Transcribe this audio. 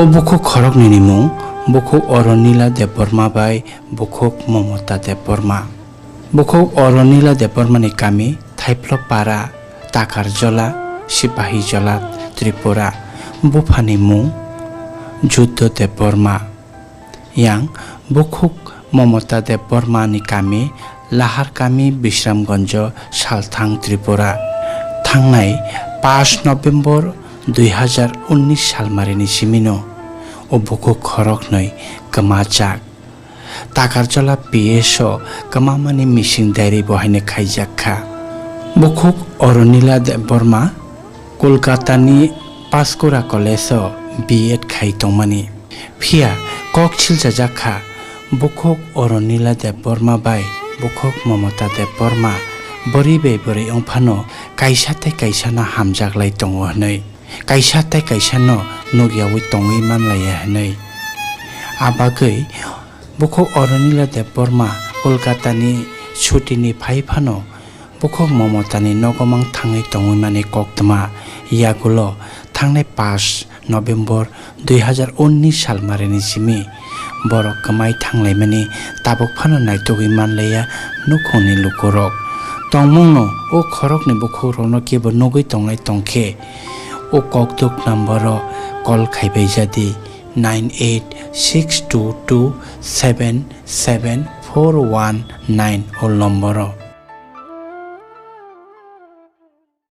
ও বুকুক খরক নিনিমু বুকুক অরনীলা দেববর্মা বাই বুকুক মমতা দেববর্মা বুকুক অরনীলা দেববর্মানি কামি থাইফ্ল পারা তাকার জলা সিপাহী জলা ত্রিপুরা বুফানি মুং যুদ্ধ দেববর্মা ইয়াং বুকুক মমতা দেববর্মানি কামি লাহার কামি বিশ্রামগঞ্জ সালথাং ত্রিপুরা थांनाय 5 नभेम्बर 2019 सालमारिनि सिमिनो ओ बुकु खरक नै कमाचाक ताकारजला पिएसो कमामानि मिसिं दायरि बहायनो खायजाखा बुकुक अरनीला देबबर्मा कलकातानि पासकुरा कलेजो बीएड खायतंमानि फिया कक छिलजाजाखा बुकुक अरनीला देबबर्मा बाय बुकुक ममता देबबर्मा बरी बेबरी अंफानो कायसाते कायसाना हामजागलाय दङ हनै कायसाते कायसानो नगियावै दङै मानलाया हनै आबागै बुखौ अरनीला देबबर्मा कलकातानि छुटिनि फाइफानो बुखौ ममतानि नगमां थाङै दङै माने कक्तमा यागुलो थांनाय 5 नभेम्बर 2019 सालमारिनि सिमि बरक कमाय थांलाय माने ताबक फानो नायतगै मानलाया नुखौनि लुकरक तंमुंनो ओ खरक ने बुखौ रनो केबो नगै तंनाय तंखे ओ ककदुक नम्बर कल खाइबाय जादि 9862277419 ओ नम्बर